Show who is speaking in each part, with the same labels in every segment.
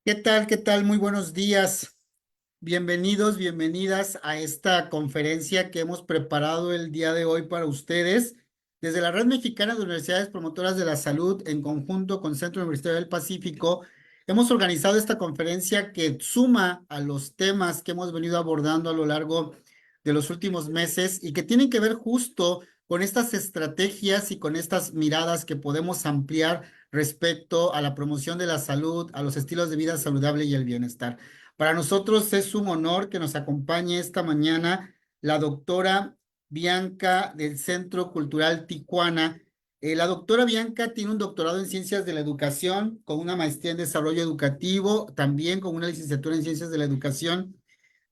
Speaker 1: ¿Qué tal? ¿Qué tal? Muy buenos días. Bienvenidos, bienvenidas a esta conferencia que hemos preparado el día de hoy para ustedes. Desde la Red Mexicana de Universidades Promotoras de la Salud, en conjunto con Centro Universitario del Pacífico, hemos organizado esta conferencia que suma a los temas que hemos venido abordando a lo largo de los últimos meses y que tienen que ver justo con estas estrategias y con estas miradas que podemos ampliar respecto a la promoción de la salud, a los estilos de vida saludable y el bienestar. Para nosotros es un honor que nos acompañe esta mañana la doctora Bianca del Centro Cultural Tijuana. La doctora Bianca tiene un doctorado en Ciencias de la Educación, con una maestría en Desarrollo Educativo, también con una licenciatura en Ciencias de la Educación.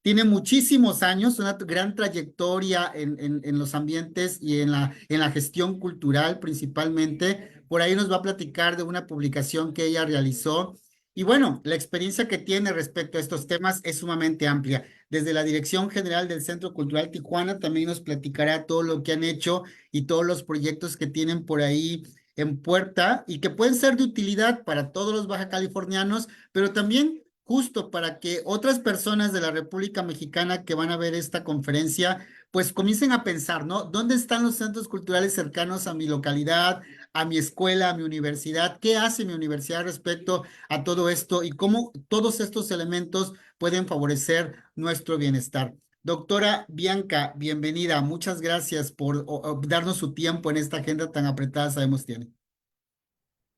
Speaker 1: Tiene muchísimos años, una gran trayectoria en los ambientes y en la gestión cultural principalmente. Por ahí nos va a platicar de una publicación que ella realizó. Y bueno, la experiencia que tiene respecto a estos temas es sumamente amplia. Desde la Dirección General del Centro Cultural Tijuana también nos platicará todo lo que han hecho y todos los proyectos que tienen por ahí en puerta y que pueden ser de utilidad para todos los baja californianos, pero también justo para que otras personas de la República Mexicana que van a ver esta conferencia, pues comiencen a pensar, ¿no? ¿Dónde están los centros culturales cercanos a mi localidad, a mi escuela, a mi universidad? ¿Qué hace mi universidad respecto a todo esto y cómo todos estos elementos pueden favorecer nuestro bienestar? Doctora Bianca, bienvenida. Muchas gracias por darnos su tiempo en esta agenda tan apretada, sabemos tiene.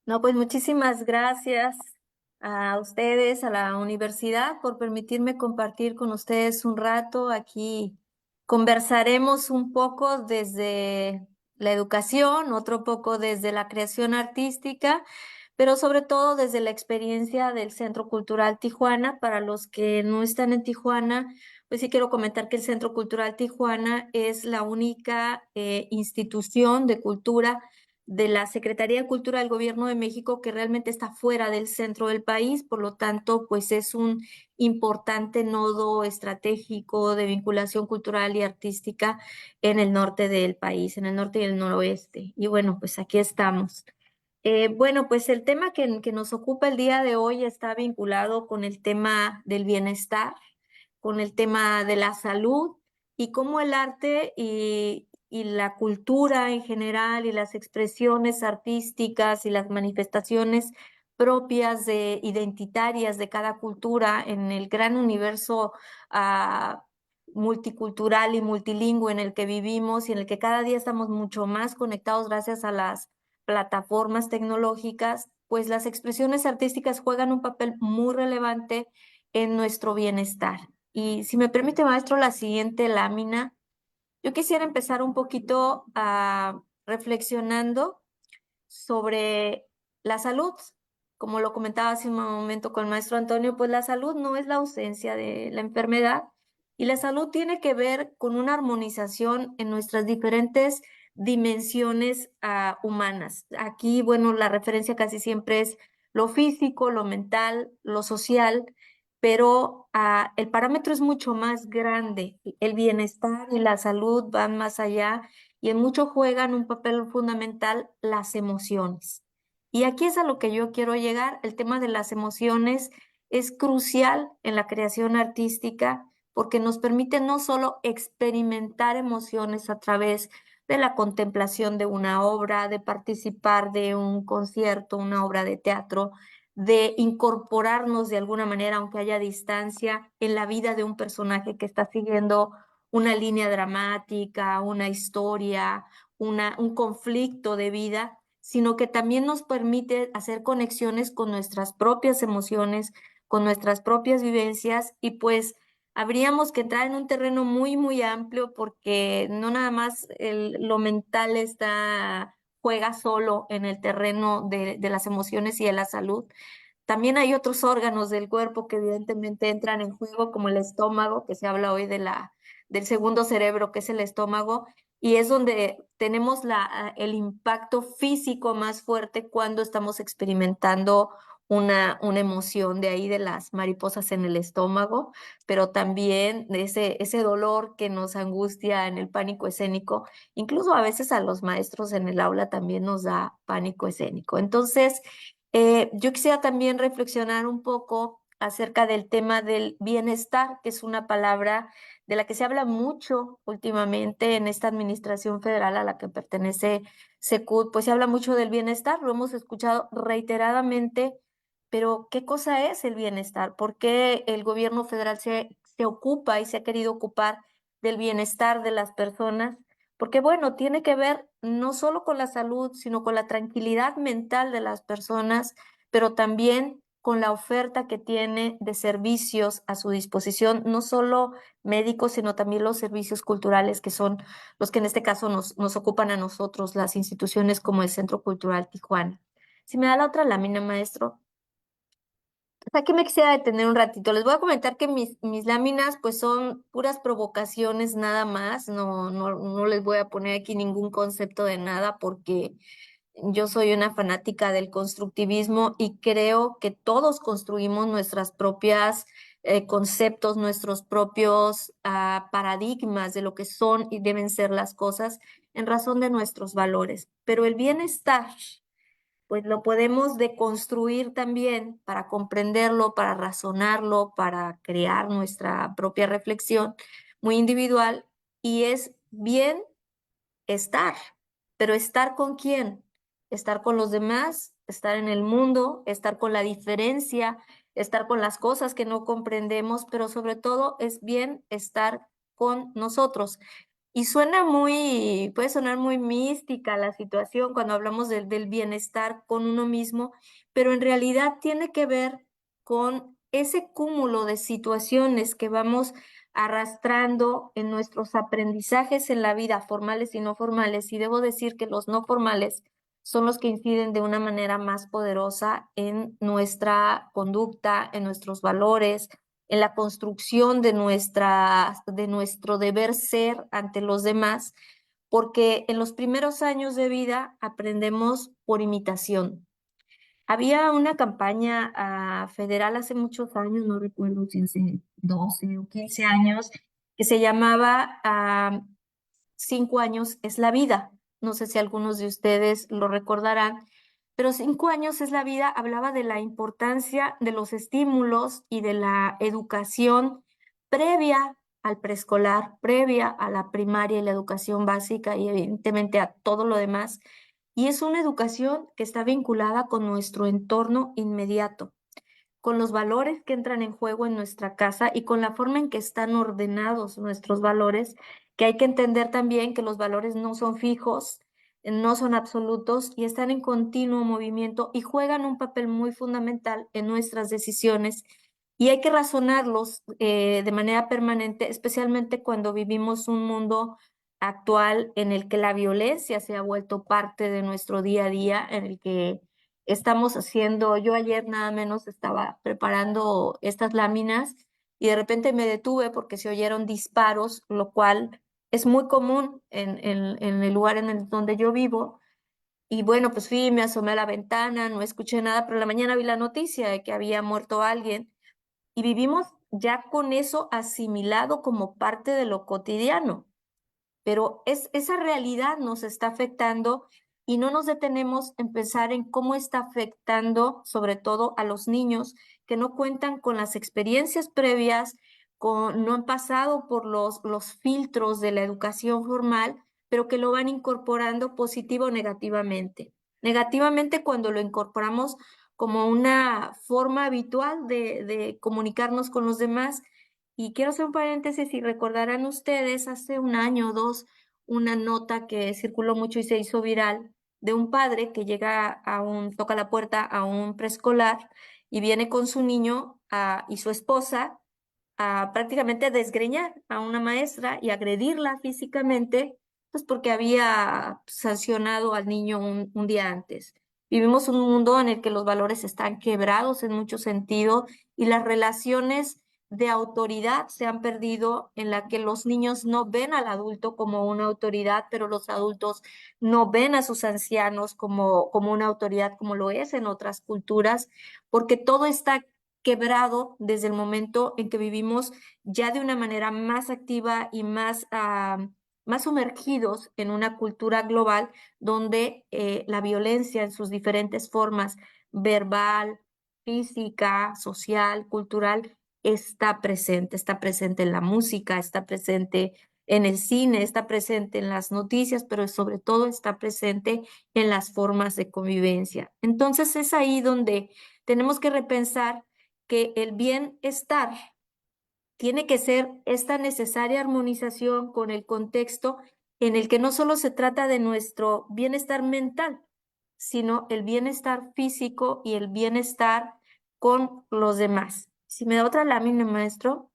Speaker 2: No, pues muchísimas gracias a ustedes, a la universidad, por permitirme compartir con ustedes un rato. Aquí conversaremos un poco desde la educación, otro poco desde la creación artística, pero sobre todo desde la experiencia del Centro Cultural Tijuana. Para los que no están en Tijuana, pues sí quiero comentar que el Centro Cultural Tijuana es la única institución de cultura de la Secretaría de Cultura del Gobierno de México que realmente está fuera del centro del país. Por lo tanto, pues es un importante nodo estratégico de vinculación cultural y artística en el norte del país, en el norte y el noroeste. Y bueno, pues aquí estamos. Bueno, pues el tema que nos ocupa el día de hoy está vinculado con el tema del bienestar, con el tema de la salud y cómo el arte y la cultura en general y las expresiones artísticas y las manifestaciones propias de identitarias de cada cultura en el gran universo multicultural y multilingüe en el que vivimos y en el que cada día estamos mucho más conectados gracias a las plataformas tecnológicas, pues las expresiones artísticas juegan un papel muy relevante en nuestro bienestar. Y si me permite, maestro, la siguiente lámina, yo quisiera empezar un poquito reflexionando sobre la salud. Como lo comentaba hace un momento con el maestro Antonio, pues la salud no es la ausencia de la enfermedad y la salud tiene que ver con una armonización en nuestras diferentes dimensiones humanas. Aquí, bueno, la referencia casi siempre es lo físico, lo mental, lo social, pero el parámetro es mucho más grande. El bienestar y la salud van más allá y en mucho juegan un papel fundamental las emociones. Y aquí es a lo que yo quiero llegar. El tema de las emociones es crucial en la creación artística porque nos permite no solo experimentar emociones a través de la contemplación de una obra, de participar de un concierto, una obra de teatro, de incorporarnos de alguna manera, aunque haya distancia, en la vida de un personaje que está siguiendo una línea dramática, una historia, un conflicto de vida, sino que también nos permite hacer conexiones con nuestras propias emociones, con nuestras propias vivencias y pues habríamos que entrar en un terreno muy, muy amplio porque no nada más lo mental juega solo en el terreno de las emociones y de la salud. También hay otros órganos del cuerpo que evidentemente entran en juego, como el estómago, que se habla hoy del segundo cerebro, que es el estómago, y es donde tenemos el impacto físico más fuerte cuando estamos experimentando una emoción, de ahí de las mariposas en el estómago, pero también de ese dolor que nos angustia en el pánico escénico. Incluso a veces a los maestros en el aula también nos da pánico escénico. Entonces, yo quisiera también reflexionar un poco acerca del tema del bienestar, que es una palabra de la que se habla mucho últimamente en esta administración federal a la que pertenece Secud. Pues se habla mucho del bienestar, lo hemos escuchado reiteradamente, pero ¿qué cosa es el bienestar? ¿Por qué el gobierno federal se ocupa y se ha querido ocupar del bienestar de las personas? Porque bueno, tiene que ver no solo con la salud, sino con la tranquilidad mental de las personas, pero también con la oferta que tiene de servicios a su disposición, no solo médicos, sino también los servicios culturales, que son los que en este caso nos ocupan a nosotros, las instituciones como el Centro Cultural Tijuana. Si me da la otra lámina, maestro. Aquí me quisiera detener un ratito. Les voy a comentar que mis láminas pues son puras provocaciones nada más. No les voy a poner aquí ningún concepto de nada porque yo soy una fanática del constructivismo y creo que todos construimos nuestras propias conceptos, nuestros propios paradigmas de lo que son y deben ser las cosas en razón de nuestros valores. Pero el bienestar pues lo podemos deconstruir también para comprenderlo, para razonarlo, para crear nuestra propia reflexión muy individual y es bien estar, pero estar con quién, estar con los demás, estar en el mundo, estar con la diferencia, estar con las cosas que no comprendemos, pero sobre todo es bien estar con nosotros. Y puede sonar muy mística la situación cuando hablamos del bienestar con uno mismo, pero en realidad tiene que ver con ese cúmulo de situaciones que vamos arrastrando en nuestros aprendizajes en la vida, formales y no formales. Y debo decir que los no formales son los que inciden de una manera más poderosa en nuestra conducta, en nuestros valores, en la construcción de nuestro deber ser ante los demás, porque en los primeros años de vida aprendemos por imitación. Había una campaña federal hace muchos años, no recuerdo si hace 12 o 15 años, que se llamaba 5 años es la vida. No sé si algunos de ustedes lo recordarán, pero 5 años es la vida hablaba de la importancia de los estímulos y de la educación previa al preescolar, previa a la primaria y la educación básica y evidentemente a todo lo demás. Y es una educación que está vinculada con nuestro entorno inmediato, con los valores que entran en juego en nuestra casa y con la forma en que están ordenados nuestros valores, que hay que entender también que los valores no son fijos, no son absolutos y están en continuo movimiento y juegan un papel muy fundamental en nuestras decisiones y hay que razonarlos de manera permanente, especialmente cuando vivimos un mundo actual en el que la violencia se ha vuelto parte de nuestro día a día, en el que estamos haciendo, yo ayer nada menos estaba preparando estas láminas y de repente me detuve porque se oyeron disparos, lo cual es muy común en el lugar donde yo vivo. Y bueno, pues fui, me asomé a la ventana, no escuché nada, pero en la mañana vi la noticia de que había muerto alguien y vivimos ya con eso asimilado como parte de lo cotidiano, pero esa realidad nos está afectando y no nos detenemos en pensar en cómo está afectando sobre todo a los niños que no cuentan con las experiencias previas, no han pasado por los filtros de la educación formal, pero que lo van incorporando positivo o negativamente. Negativamente cuando lo incorporamos como una forma habitual de comunicarnos con los demás y quiero hacer un paréntesis, si recordarán ustedes, hace un año o dos, una nota que circuló mucho y se hizo viral de un padre que toca la puerta a un preescolar y viene con su niño y su esposa a prácticamente desgreñar a una maestra y agredirla físicamente, pues porque había sancionado al niño un día antes. Vivimos un mundo en el que los valores están quebrados en muchos sentidos y las relaciones de autoridad se han perdido, en la que los niños no ven al adulto como una autoridad, pero los adultos no ven a sus ancianos como una autoridad, como lo es en otras culturas, porque todo está quebrado desde el momento en que vivimos ya de una manera más activa y más sumergidos en una cultura global donde la violencia en sus diferentes formas, verbal, física, social, cultural, está presente en la música, está presente en el cine, está presente en las noticias, pero sobre todo está presente en las formas de convivencia. Entonces es ahí donde tenemos que repensar que el bienestar tiene que ser esta necesaria armonización con el contexto en el que no solo se trata de nuestro bienestar mental, sino el bienestar físico y el bienestar con los demás. Si me da otra lámina, maestro.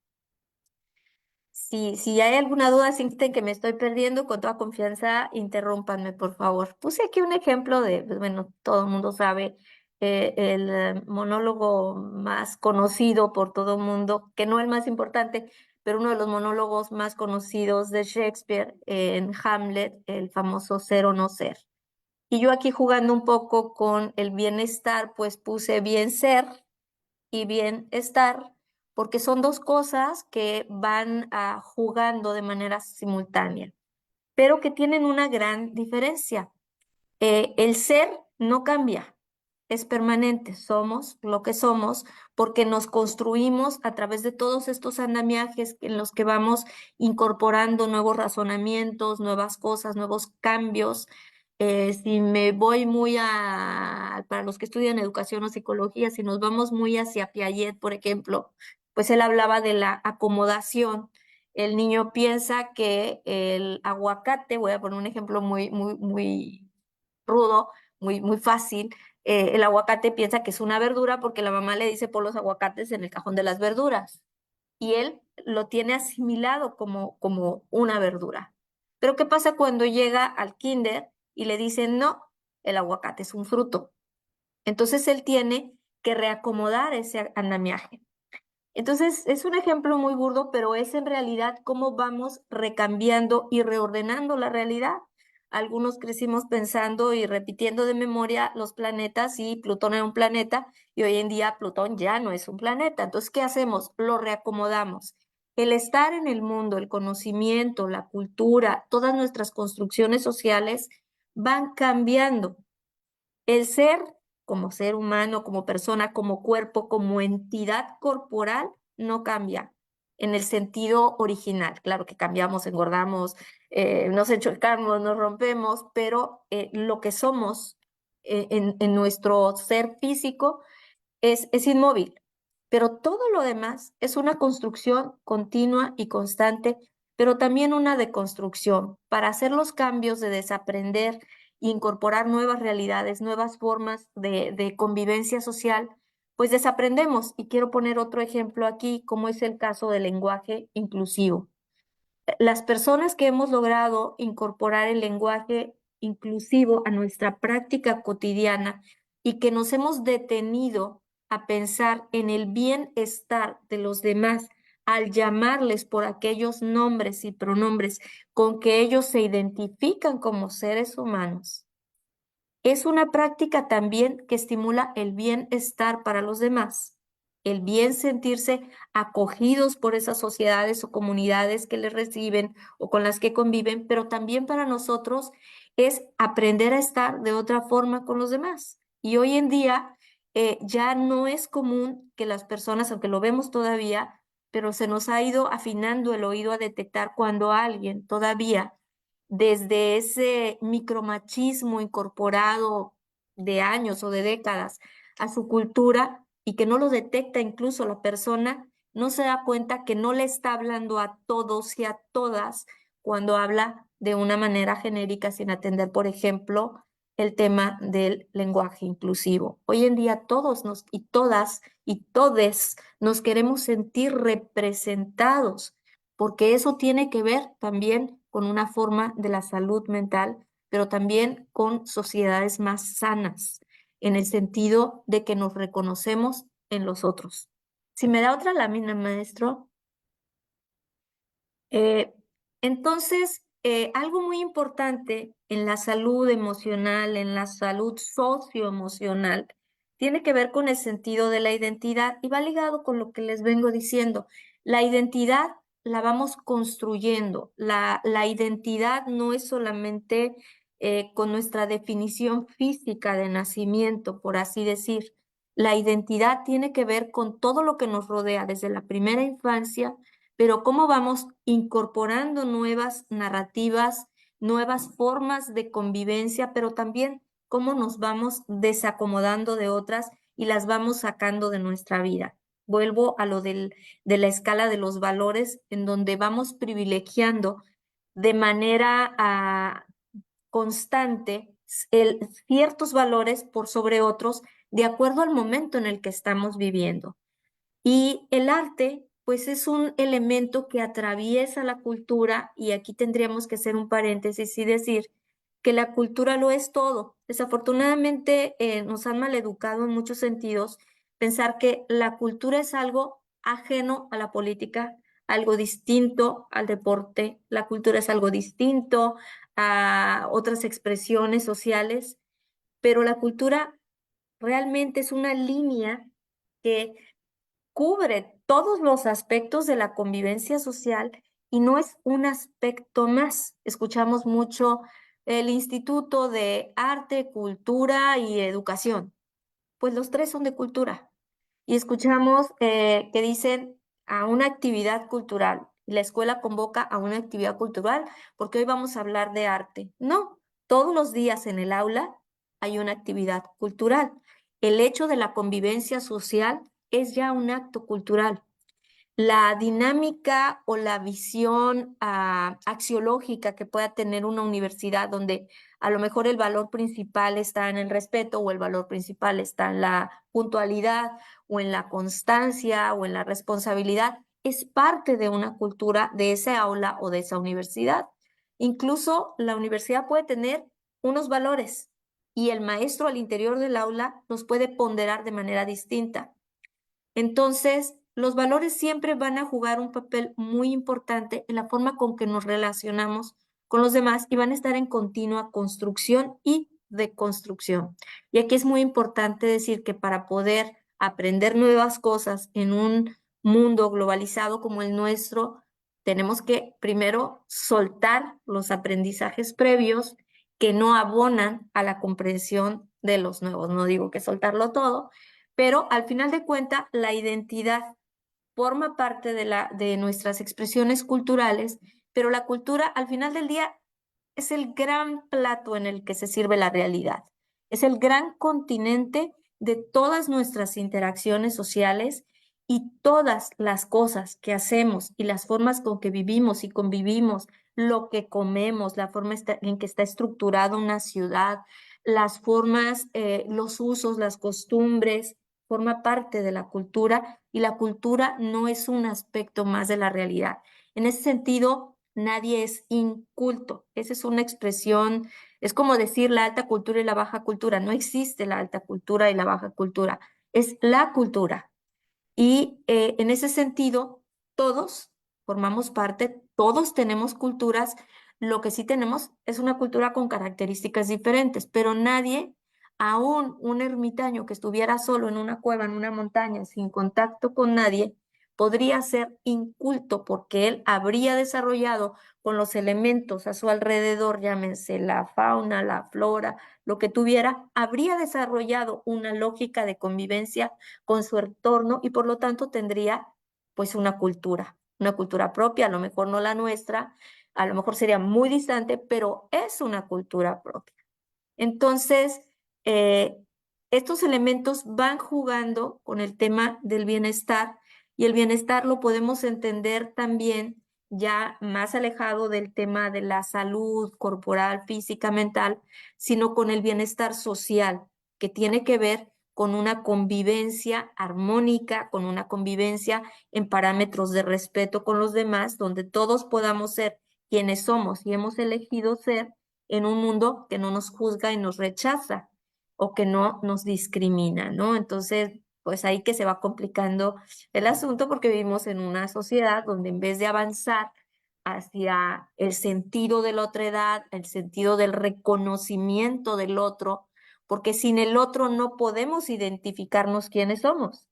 Speaker 2: Si hay alguna duda, sienten que me estoy perdiendo, con toda confianza, interrúmpanme, por favor. Puse aquí un ejemplo de, pues, bueno, todo el mundo sabe, el monólogo más conocido por todo el mundo, que no el más importante, pero uno de los monólogos más conocidos de Shakespeare en Hamlet, el famoso ser o no ser. Y yo aquí jugando un poco con el bienestar, pues puse bien ser y bienestar, porque son dos cosas que van jugando de manera simultánea, pero que tienen una gran diferencia. El ser no cambia, es permanente, somos lo que somos porque nos construimos a través de todos estos andamiajes en los que vamos incorporando nuevos razonamientos, nuevas cosas, nuevos cambios. Si me voy para los que estudian educación o psicología, si nos vamos muy hacia Piaget, por ejemplo, pues él hablaba de la acomodación. El niño piensa que el aguacate, voy a poner un ejemplo muy rudo, muy fácil. El aguacate piensa que es una verdura porque la mamá le dice por los aguacates en el cajón de las verduras y él lo tiene asimilado como una verdura. Pero ¿qué pasa cuando llega al kinder y le dicen no, el aguacate es un fruto? Entonces él tiene que reacomodar ese andamiaje. Entonces, es un ejemplo muy burdo, pero es en realidad cómo vamos recambiando y reordenando la realidad. Algunos crecimos pensando y repitiendo de memoria los planetas y Plutón era un planeta y hoy en día Plutón ya no es un planeta. Entonces, ¿qué hacemos? Lo reacomodamos. El estar en el mundo, el conocimiento, la cultura, todas nuestras construcciones sociales van cambiando. El ser, como ser humano, como persona, como cuerpo, como entidad corporal, no cambia en el sentido original. Claro que cambiamos, engordamos, nos enchocamos, nos rompemos, pero lo que somos en nuestro ser físico es inmóvil, pero todo lo demás es una construcción continua y constante, pero también una deconstrucción para hacer los cambios de desaprender e incorporar nuevas realidades, nuevas formas de convivencia social, pues desaprendemos. Y quiero poner otro ejemplo aquí, como es el caso del lenguaje inclusivo. Las personas que hemos logrado incorporar el lenguaje inclusivo a nuestra práctica cotidiana y que nos hemos detenido a pensar en el bienestar de los demás al llamarles por aquellos nombres y pronombres con que ellos se identifican como seres humanos, es una práctica también que estimula el bienestar para los demás, el bien sentirse acogidos por esas sociedades o comunidades que les reciben o con las que conviven, pero también para nosotros es aprender a estar de otra forma con los demás. Y hoy en día ya no es común que las personas, aunque lo vemos todavía, pero se nos ha ido afinando el oído a detectar cuando alguien todavía desde ese micromachismo incorporado de años o de décadas a su cultura y que no lo detecta incluso la persona, no se da cuenta que no le está hablando a todos y a todas cuando habla de una manera genérica sin atender, por ejemplo, el tema del lenguaje inclusivo. Hoy en día todos y todas y todes nos queremos sentir representados porque eso tiene que ver también con una forma de la salud mental, pero también con sociedades más sanas, en el sentido de que nos reconocemos en los otros. Si me da otra lámina, maestro. Eh, entonces, algo muy importante en la salud emocional, en la salud socioemocional, tiene que ver con el sentido de la identidad y va ligado con lo que les vengo diciendo. La identidad la vamos construyendo. La identidad no es solamente con nuestra definición física de nacimiento, por así decir. La identidad tiene que ver con todo lo que nos rodea desde la primera infancia, pero cómo vamos incorporando nuevas narrativas, nuevas formas de convivencia, pero también cómo nos vamos desacomodando de otras y las vamos sacando de nuestra vida. Vuelvo a lo de la escala de los valores, en donde vamos privilegiando de manera constante ciertos valores por sobre otros, de acuerdo al momento en el que estamos viviendo. Y el arte, pues es un elemento que atraviesa la cultura y aquí tendríamos que hacer un paréntesis y decir que la cultura lo es todo. Desafortunadamente nos han maleducado en muchos sentidos pensar que la cultura es algo ajeno a la política, algo distinto al deporte, la cultura es algo distinto a otras expresiones sociales, pero la cultura realmente es una línea que cubre todos los aspectos de la convivencia social y no es un aspecto más. Escuchamos mucho el Instituto de Arte, Cultura y Educación. Pues los tres son de cultura. Y escuchamos que dicen a una actividad cultural. La escuela convoca a una actividad cultural porque hoy vamos a hablar de arte. No, todos los días en el aula hay una actividad cultural. El hecho de la convivencia social es ya un acto cultural. La dinámica o la visión axiológica que pueda tener una universidad donde a lo mejor el valor principal está en el respeto o el valor principal está en la puntualidad o en la constancia o en la responsabilidad, es parte de una cultura de ese aula o de esa universidad. Incluso la universidad puede tener unos valores y el maestro al interior del aula los puede ponderar de manera distinta. Entonces, los valores siempre van a jugar un papel muy importante en la forma con que nos relacionamos con los demás y van a estar en continua construcción y deconstrucción. Y aquí es muy importante decir que para poder aprender nuevas cosas en un mundo globalizado como el nuestro, tenemos que primero soltar los aprendizajes previos que no abonan a la comprensión de los nuevos. No digo que soltarlo todo, pero al final de cuentas, la identidad forma parte de nuestras expresiones culturales, pero la cultura al final del día es el gran plato en el que se sirve la realidad. Es el gran continente de todas nuestras interacciones sociales y todas las cosas que hacemos y las formas con que vivimos y convivimos, lo que comemos, la forma en que está estructurada una ciudad, las formas, los usos, las costumbres, forma parte de la cultura y la cultura no es un aspecto más de la realidad. En ese sentido, nadie es inculto. Esa es una expresión, es como decir la alta cultura y la baja cultura. No existe la alta cultura y la baja cultura, es la cultura. Y en ese sentido, todos formamos parte, todos tenemos culturas. Lo que sí tenemos es una cultura con características diferentes, pero nadie, aún un ermitaño que estuviera solo en una cueva, en una montaña, sin contacto con nadie, podría ser inculto porque él habría desarrollado con los elementos a su alrededor, llámense la fauna, la flora, lo que tuviera, habría desarrollado una lógica de convivencia con su entorno y por lo tanto tendría pues una cultura propia, a lo mejor no la nuestra, a lo mejor sería muy distante, pero es una cultura propia. Entonces, eh, estos elementos van jugando con el tema del bienestar y el bienestar lo podemos entender también ya más alejado del tema de la salud corporal, física, mental, sino con el bienestar social, que tiene que ver con una convivencia armónica, con una convivencia en parámetros de respeto con los demás, donde todos podamos ser quienes somos y hemos elegido ser en un mundo que no nos juzga y nos rechaza o que no nos discrimina, ¿no? Entonces, pues ahí que se va complicando el asunto porque vivimos en una sociedad donde en vez de avanzar hacia el sentido de la otra edad, el sentido del reconocimiento del otro, porque sin el otro no podemos identificarnos quiénes somos.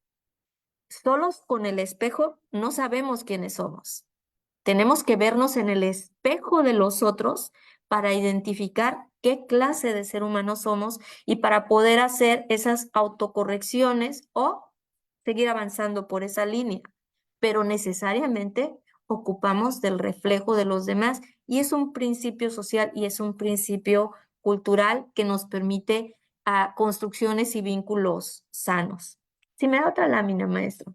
Speaker 2: Solos con el espejo no sabemos quiénes somos. Tenemos que vernos en el espejo de los otros para identificar qué clase de ser humano somos y para poder hacer esas autocorrecciones o seguir avanzando por esa línea. Pero necesariamente ocupamos del reflejo de los demás y es un principio social y es un principio cultural que nos permite construcciones y vínculos sanos. Si me da otra lámina, maestro.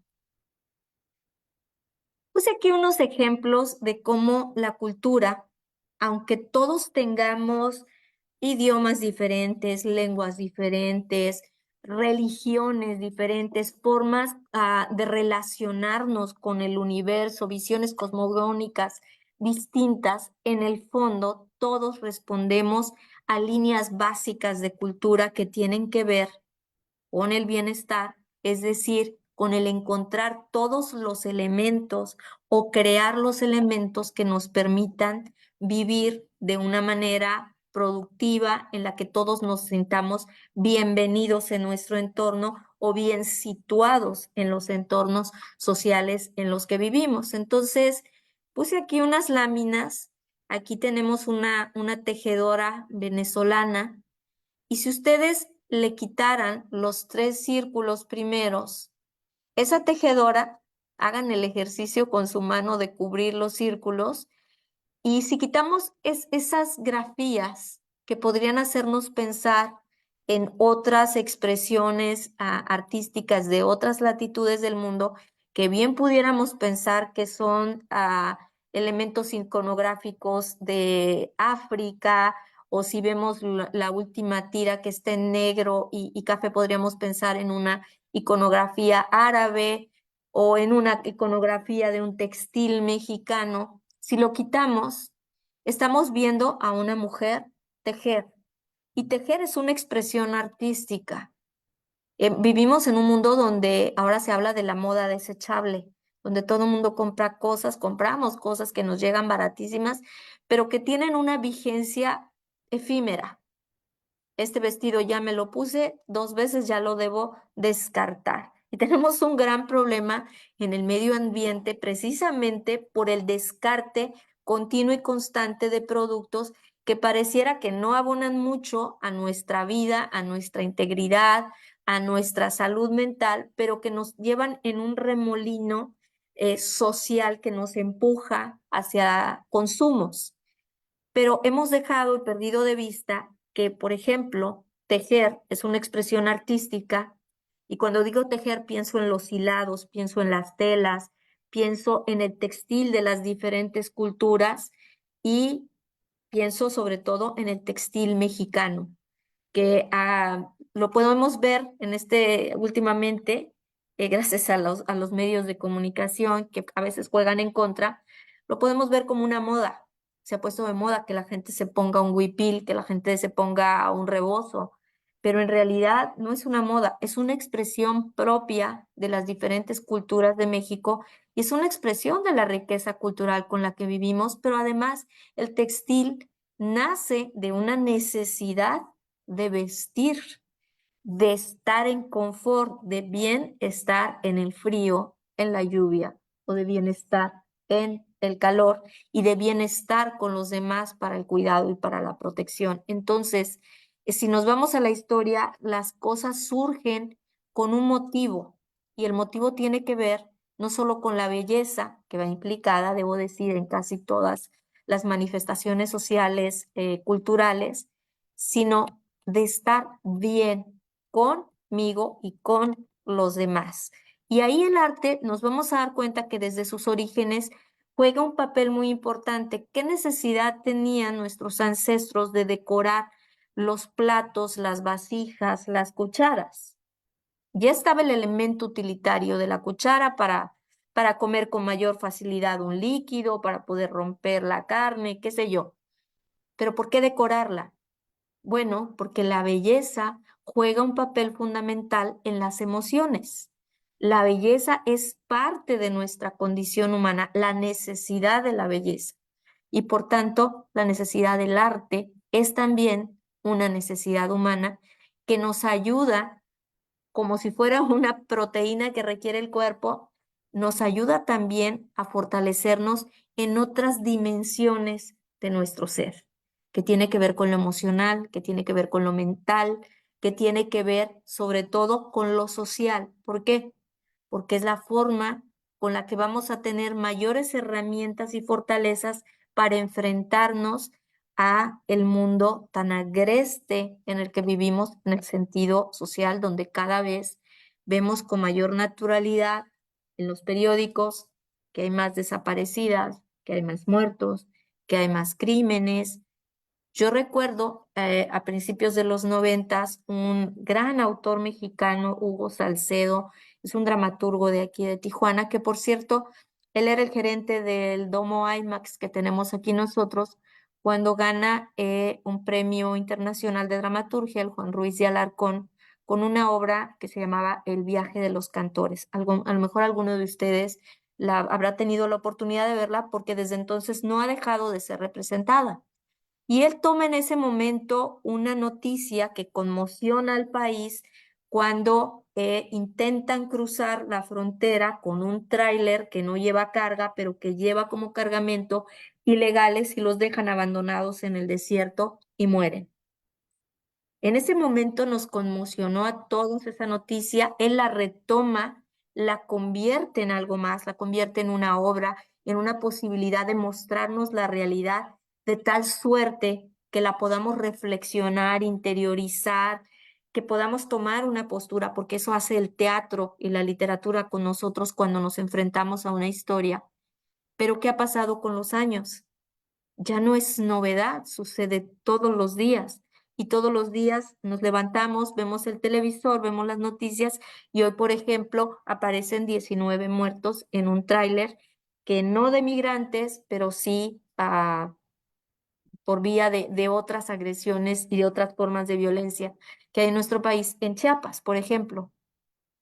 Speaker 2: Puse aquí unos ejemplos de cómo la cultura, aunque todos tengamos idiomas diferentes, lenguas diferentes, religiones diferentes, formas de relacionarnos con el universo, visiones cosmogónicas distintas, en el fondo todos respondemos a líneas básicas de cultura que tienen que ver con el bienestar, es decir, con el encontrar todos los elementos o crear los elementos que nos permitan vivir de una manera productiva en la que todos nos sintamos bienvenidos en nuestro entorno o bien situados en los entornos sociales en los que vivimos. Entonces, puse aquí unas láminas. Aquí tenemos una tejedora venezolana y si ustedes le quitaran los tres círculos primeros, esa tejedora, hagan el ejercicio con su mano de cubrir los círculos, y si quitamos esas grafías que podrían hacernos pensar en otras expresiones artísticas de otras latitudes del mundo, que bien pudiéramos pensar que son elementos iconográficos de África, o si vemos la última tira que está en negro y café, podríamos pensar en una iconografía árabe o en una iconografía de un textil mexicano. Si lo quitamos, estamos viendo a una mujer tejer. Y tejer es una expresión artística. Vivimos en un mundo donde ahora se habla de la moda desechable, donde todo el mundo compra cosas, compramos cosas que nos llegan baratísimas, pero que tienen una vigencia efímera. Este vestido ya me lo puse 2 veces, ya lo debo descartar. Y tenemos un gran problema en el medio ambiente precisamente por el descarte continuo y constante de productos que pareciera que no abonan mucho a nuestra vida, a nuestra integridad, a nuestra salud mental, pero que nos llevan en un remolino social que nos empuja hacia consumos. Pero hemos dejado y perdido de vista que, por ejemplo, tejer es una expresión artística, y cuando digo tejer pienso en los hilados, pienso en las telas, pienso en el textil de las diferentes culturas y pienso sobre todo en el textil mexicano, que lo podemos ver en últimamente, gracias a los medios de comunicación que a veces juegan en contra, lo podemos ver como una moda. Se ha puesto de moda que la gente se ponga un huipil, que la gente se ponga un rebozo, pero en realidad no es una moda, es una expresión propia de las diferentes culturas de México y es una expresión de la riqueza cultural con la que vivimos, pero además el textil nace de una necesidad de vestir, de estar en confort, de bienestar en el frío, en la lluvia, o de bienestar en el calor y de bienestar con los demás para el cuidado y para la protección. Entonces, si nos vamos a la historia, las cosas surgen con un motivo y el motivo tiene que ver no solo con la belleza que va implicada, debo decir, en casi todas las manifestaciones sociales, culturales, sino de estar bien conmigo y con los demás. Y ahí el arte nos vamos a dar cuenta que desde sus orígenes juega un papel muy importante. ¿Qué necesidad tenían nuestros ancestros de decorar los platos, las vasijas, las cucharas? Ya estaba el elemento utilitario de la cuchara para comer con mayor facilidad un líquido, para poder romper la carne, qué sé yo. Pero ¿por qué decorarla? Bueno, porque la belleza juega un papel fundamental en las emociones. La belleza es parte de nuestra condición humana, la necesidad de la belleza. Y por tanto, la necesidad del arte es también una necesidad humana que nos ayuda, como si fuera una proteína que requiere el cuerpo, nos ayuda también a fortalecernos en otras dimensiones de nuestro ser, que tiene que ver con lo emocional, que tiene que ver con lo mental, que tiene que ver sobre todo con lo social. ¿Por qué? Porque es la forma con la que vamos a tener mayores herramientas y fortalezas para enfrentarnos a el mundo tan agreste en el que vivimos en el sentido social, donde cada vez vemos con mayor naturalidad en los periódicos que hay más desaparecidas, que hay más muertos, que hay más crímenes. Yo recuerdo a principios de los 90 un gran autor mexicano, Hugo Salcedo, es un dramaturgo de aquí de Tijuana, que por cierto, él era el gerente del Domo IMAX que tenemos aquí nosotros cuando gana un premio internacional de dramaturgia, el Juan Ruiz de Alarcón, con una obra que se llamaba El viaje de los cantores. A lo mejor alguno de ustedes habrá tenido la oportunidad de verla porque desde entonces no ha dejado de ser representada. Y él toma en ese momento una noticia que conmociona al país cuando intentan cruzar la frontera con un tráiler que no lleva carga, pero que lleva como cargamento ilegales y los dejan abandonados en el desierto y mueren. En ese momento nos conmocionó a todos esa noticia, él la retoma, la convierte en algo más, la convierte en una obra, en una posibilidad de mostrarnos la realidad de tal suerte que la podamos reflexionar, interiorizar, que podamos tomar una postura, porque eso hace el teatro y la literatura con nosotros cuando nos enfrentamos a una historia. Pero ¿qué ha pasado con los años? Ya no es novedad, sucede todos los días. Y todos los días nos levantamos, vemos el televisor, vemos las noticias y hoy, por ejemplo, aparecen 19 muertos en un tráiler que no de migrantes, pero sí por vía de otras agresiones y de otras formas de violencia que hay en nuestro país, en Chiapas, por ejemplo.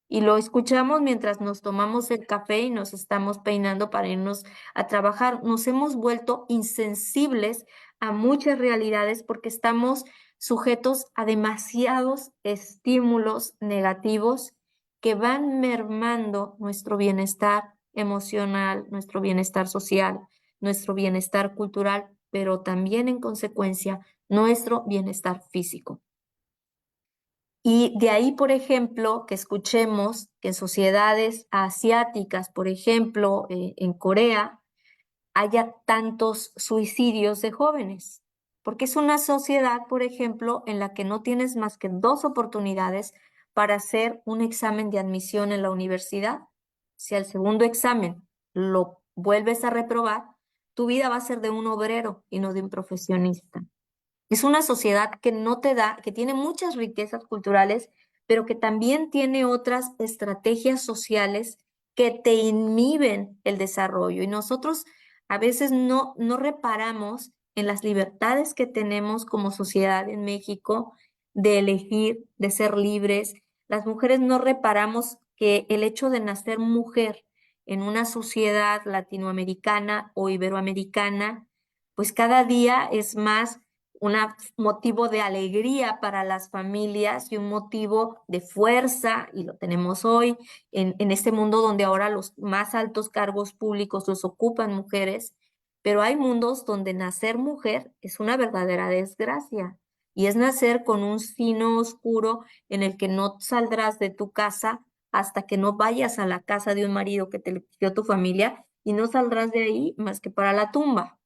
Speaker 2: Y lo escuchamos mientras nos tomamos el café y nos estamos peinando para irnos a trabajar. Nos hemos vuelto insensibles a muchas realidades porque estamos sujetos a demasiados estímulos negativos que van mermando nuestro bienestar emocional, nuestro bienestar social, nuestro bienestar cultural, pero también en consecuencia nuestro bienestar físico. Y de ahí, por ejemplo, que escuchemos que en sociedades asiáticas, por ejemplo, en Corea, haya tantos suicidios de jóvenes, porque es una sociedad, por ejemplo, en la que no tienes más que dos oportunidades para hacer un examen de admisión en la universidad. Si al segundo examen lo vuelves a reprobar, tu vida va a ser de un obrero y no de un profesionista. Es una sociedad que no te da, que tiene muchas riquezas culturales, pero que también tiene otras estrategias sociales que te inhiben el desarrollo. Y nosotros a veces no reparamos en las libertades que tenemos como sociedad en México de elegir, de ser libres. Las mujeres no reparamos que el hecho de nacer mujer en una sociedad latinoamericana o iberoamericana, pues cada día es más un motivo de alegría para las familias y un motivo de fuerza, y lo tenemos hoy en este mundo donde ahora los más altos cargos públicos los ocupan mujeres, pero hay mundos donde nacer mujer es una verdadera desgracia y es nacer con un sino oscuro en el que no saldrás de tu casa hasta que no vayas a la casa de un marido que te dio tu familia y no saldrás de ahí más que para la tumba,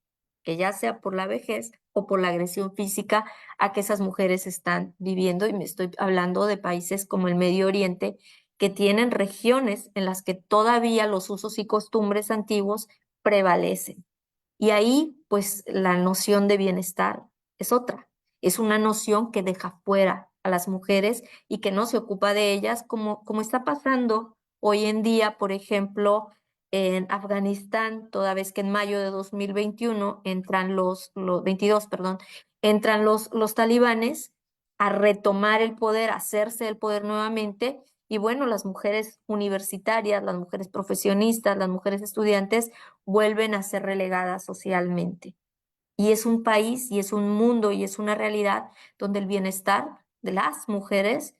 Speaker 2: que ya sea por la vejez o por la agresión física a que esas mujeres están viviendo. Y me estoy hablando de países como el Medio Oriente, que tienen regiones en las que todavía los usos y costumbres antiguos prevalecen. Y ahí, pues, la noción de bienestar es otra. Es una noción que deja fuera a las mujeres y que no se ocupa de ellas, como está pasando hoy en día, por ejemplo, en Afganistán, toda vez que en mayo de 2021 entran los 22, perdón, entran los talibanes a retomar el poder, a hacerse el poder nuevamente, Y bueno, las mujeres universitarias, las mujeres profesionistas, las mujeres estudiantes vuelven a ser relegadas socialmente. Y es un país y es un mundo y es una realidad donde el bienestar de las mujeres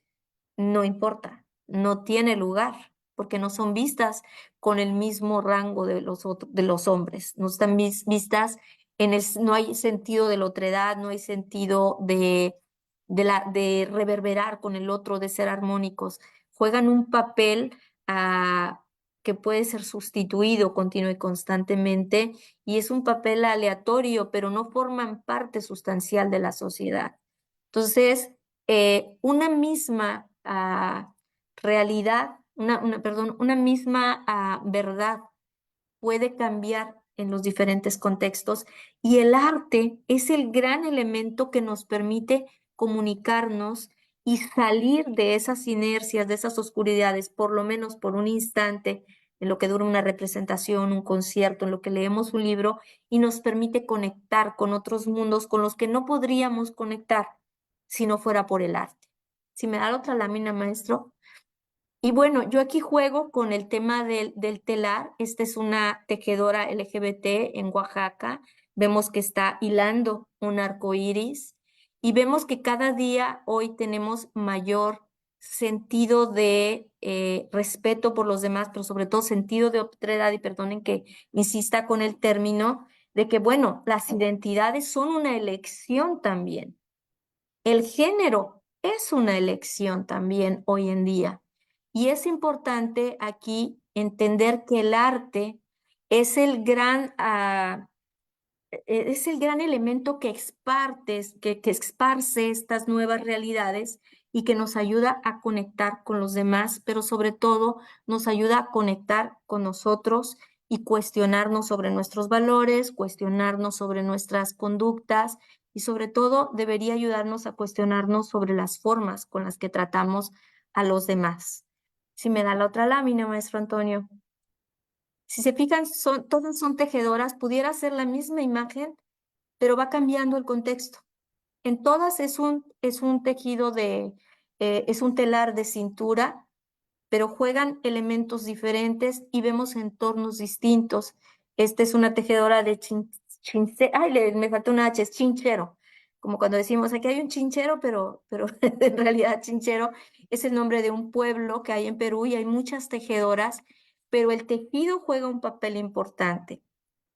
Speaker 2: no importa, no tiene lugar, porque no son vistas con el mismo rango de de los hombres, no están vistas no hay sentido de la otredad, no hay sentido de reverberar con el otro, de ser armónicos. Juegan un papel que puede ser sustituido continuo y constantemente, y es un papel aleatorio, pero no forman parte sustancial de la sociedad. Entonces, una misma realidad, perdón, una misma verdad puede cambiar en los diferentes contextos y el arte es el gran elemento que nos permite comunicarnos y salir de esas inercias, de esas oscuridades, por lo menos por un instante, en lo que dura una representación, un concierto, en lo que leemos un libro y nos permite conectar con otros mundos con los que no podríamos conectar si no fuera por el arte. Si me da la otra lámina, maestro. Y bueno, yo aquí juego con el tema del telar. Esta es una tejedora LGBT en Oaxaca. Vemos que está hilando un arco iris y vemos que cada día hoy tenemos mayor sentido de respeto por los demás, pero sobre todo sentido de otredad, y perdonen que insista con el término, de que, bueno, las identidades son una elección también. El género es una elección también hoy en día. Y es importante aquí entender que el arte es es el gran elemento que esparce estas nuevas realidades y que nos ayuda a conectar con los demás, pero sobre todo nos ayuda a conectar con nosotros y cuestionarnos sobre nuestros valores, cuestionarnos sobre nuestras conductas y sobre todo debería ayudarnos a cuestionarnos sobre las formas con las que tratamos a los demás. Si me da la otra lámina, maestro Antonio. Si se fijan, todas son tejedoras, pudiera ser la misma imagen, pero va cambiando el contexto. En todas es un tejido es un telar de cintura, pero juegan elementos diferentes y vemos entornos distintos. Esta es una tejedora de ay, me faltó una H, es chinchero. Como cuando decimos, aquí hay un chinchero, pero en realidad chinchero es el nombre de un pueblo que hay en Perú y hay muchas tejedoras, pero el tejido juega un papel importante.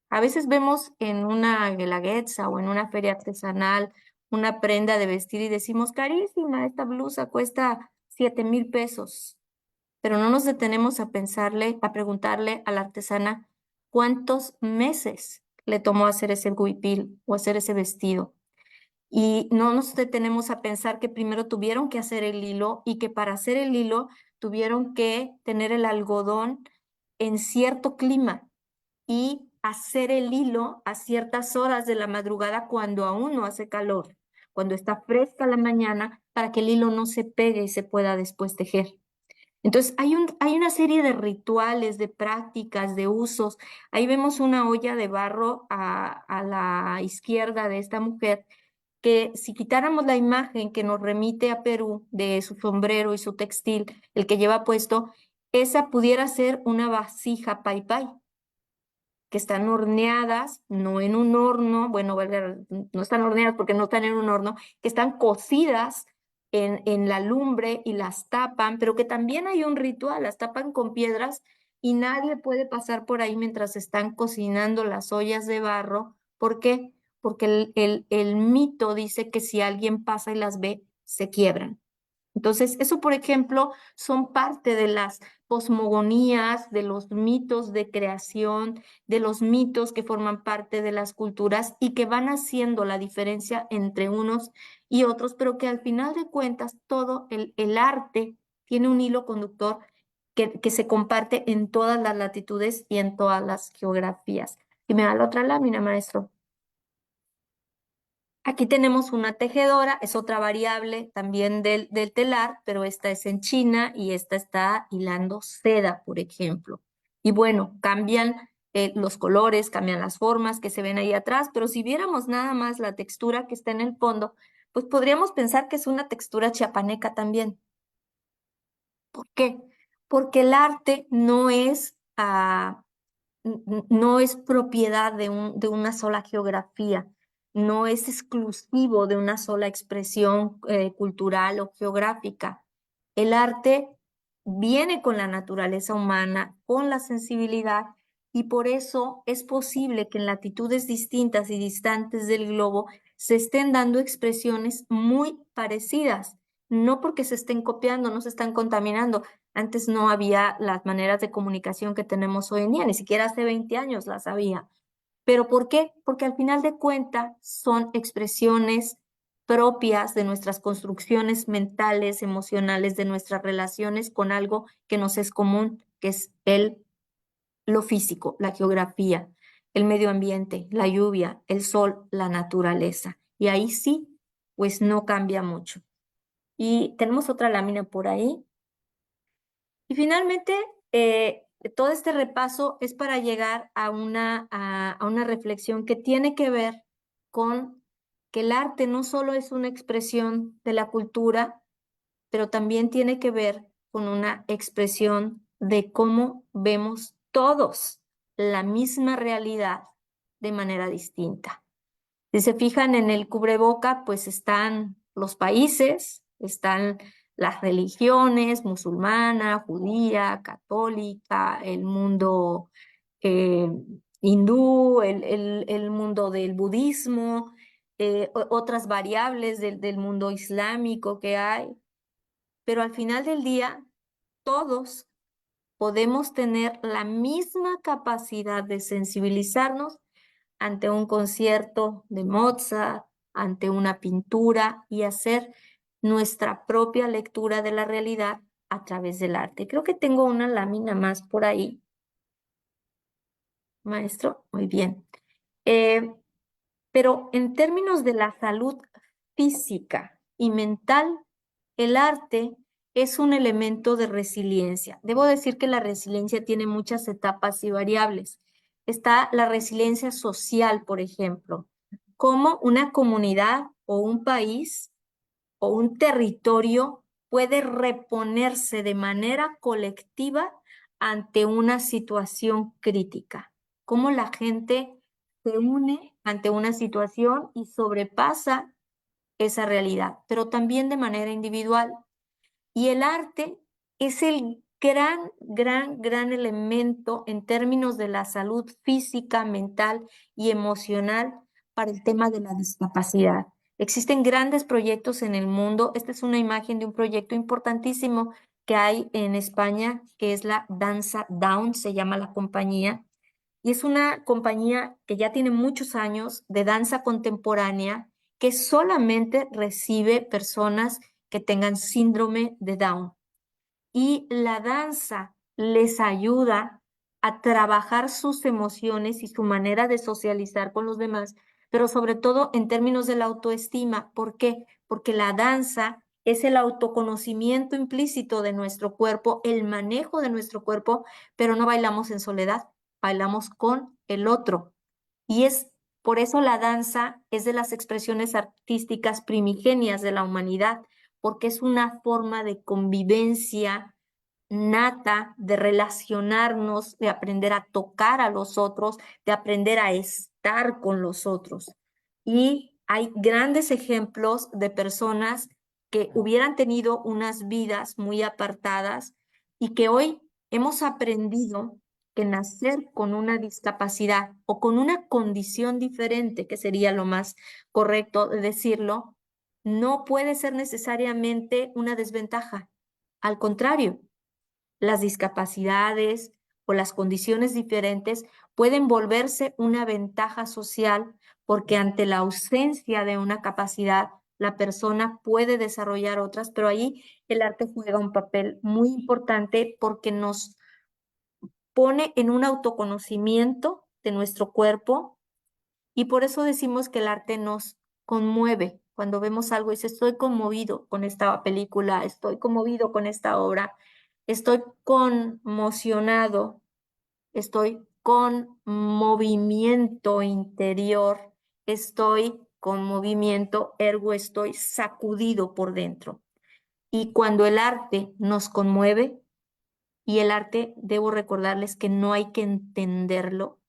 Speaker 2: A veces vemos en una guelaguetza o en una feria artesanal una prenda de vestir y decimos, carísima, esta blusa cuesta 7,000 pesos, pero no nos detenemos a pensarle, a preguntarle a la artesana cuántos meses le tomó hacer ese huipil o hacer ese vestido. Y no nos detenemos a pensar que primero tuvieron que hacer el hilo y que para hacer el hilo tuvieron que tener el algodón en cierto clima y hacer el hilo a ciertas horas de la madrugada cuando aún no hace calor, cuando está fresca la mañana, para que el hilo no se pegue y se pueda después tejer. Entonces, hay una serie de rituales, de prácticas, de usos. Ahí vemos una olla de barro a la izquierda de esta mujer, que si quitáramos la imagen que nos remite a Perú de su sombrero y su textil, el que lleva puesto, esa pudiera ser una vasija pai pai que están horneadas, no en un horno, bueno, no están horneadas porque no están en un horno, que están cocidas en la lumbre y las tapan, pero que también hay un ritual, las tapan con piedras y nadie puede pasar por ahí mientras están cocinando las ollas de barro. ¿Por qué? Porque el mito dice que si alguien pasa y las ve, se quiebran. Entonces, eso, por ejemplo, son parte de las cosmogonías, de los mitos de creación, de los mitos que forman parte de las culturas y que van haciendo la diferencia entre unos y otros, pero que al final de cuentas todo el arte tiene un hilo conductor que se comparte en todas las latitudes y en todas las geografías. Y me da la otra lámina, maestro. Aquí tenemos una tejedora, es otra variable también del telar, pero esta es en China y esta está hilando seda, por ejemplo. Y bueno, cambian los colores, cambian las formas que se ven ahí atrás, pero si viéramos nada más la textura que está en el fondo, pues podríamos pensar que es una textura chiapaneca también. ¿Por qué? Porque el arte no es, no es propiedad de una sola geografía, no es exclusivo de una sola expresión cultural o geográfica. El arte viene con la naturaleza humana, con la sensibilidad, y por eso es posible que en latitudes distintas y distantes del globo se estén dando expresiones muy parecidas, no porque se estén copiando, no se están contaminando. Antes no había las maneras de comunicación que tenemos hoy en día, ni siquiera hace 20 años las había. ¿Pero por qué? Porque al final de cuentas son expresiones propias de nuestras construcciones mentales, emocionales, de nuestras relaciones con algo que nos es común, que es lo físico, la geografía, el medio ambiente, la lluvia, el sol, la naturaleza. Y ahí sí, pues no cambia mucho. Y tenemos otra lámina por ahí. Y finalmente, todo este repaso es para llegar a una reflexión que tiene que ver con que el arte no solo es una expresión de la cultura, pero también tiene que ver con una expresión de cómo vemos todos la misma realidad de manera distinta. Si se fijan en el cubreboca, pues están los países, están las religiones, musulmana, judía, católica, el mundo eh, hindú, el mundo del budismo, otras variables del mundo islámico que hay, pero al final del día, todos podemos tener la misma capacidad de sensibilizarnos ante un concierto de Mozart, ante una pintura y hacer nuestra propia lectura de la realidad a través del arte. Creo que tengo una lámina más por ahí, maestro. Muy bien. Eh, pero en términos de la salud física y mental, el arte es un elemento de resiliencia. Debo decir que la resiliencia tiene muchas etapas y variables. Está la resiliencia social, por ejemplo, cómo una comunidad o un país o un territorio puede reponerse de manera colectiva ante una situación crítica. Cómo la gente se une ante una situación y sobrepasa esa realidad, pero también de manera individual. Y el arte es el gran elemento en términos de la salud física, mental y emocional para el tema de la discapacidad. Existen grandes proyectos en el mundo. Esta es una imagen de un proyecto importantísimo que hay en España, que es la Danza Down, se llama la compañía. Y es una compañía que ya tiene muchos años de danza contemporánea que solamente recibe personas que tengan síndrome de Down. Y la danza les ayuda a trabajar sus emociones y su manera de socializar con los demás, pero sobre todo en términos de la autoestima. ¿Por qué? Porque la danza es el autoconocimiento implícito de nuestro cuerpo, el manejo de nuestro cuerpo, pero no bailamos en soledad, bailamos con el otro. Y es por eso la danza es de las expresiones artísticas primigenias de la humanidad, porque es una forma de convivencia nata, de relacionarnos, de aprender a tocar a los otros, de aprender a estar con los otros. Y hay grandes ejemplos de personas que hubieran tenido unas vidas muy apartadas y que hoy hemos aprendido que nacer con una discapacidad o con una condición diferente, que sería lo más correcto de decirlo, no puede ser necesariamente una desventaja. Al contrario, las discapacidades o las condiciones diferentes pueden volverse una ventaja social porque ante la ausencia de una capacidad, la persona puede desarrollar otras, pero ahí el arte juega un papel muy importante porque nos pone en un autoconocimiento de nuestro cuerpo y por eso decimos que el arte nos conmueve. Cuando vemos algo y dice, estoy conmovido con esta película, estoy conmovido con esta obra, estoy conmocionado, estoy con movimiento interior, estoy con movimiento, ergo estoy sacudido por dentro. Y cuando el arte nos conmueve, y el arte, debo recordarles que no hay que entenderlo,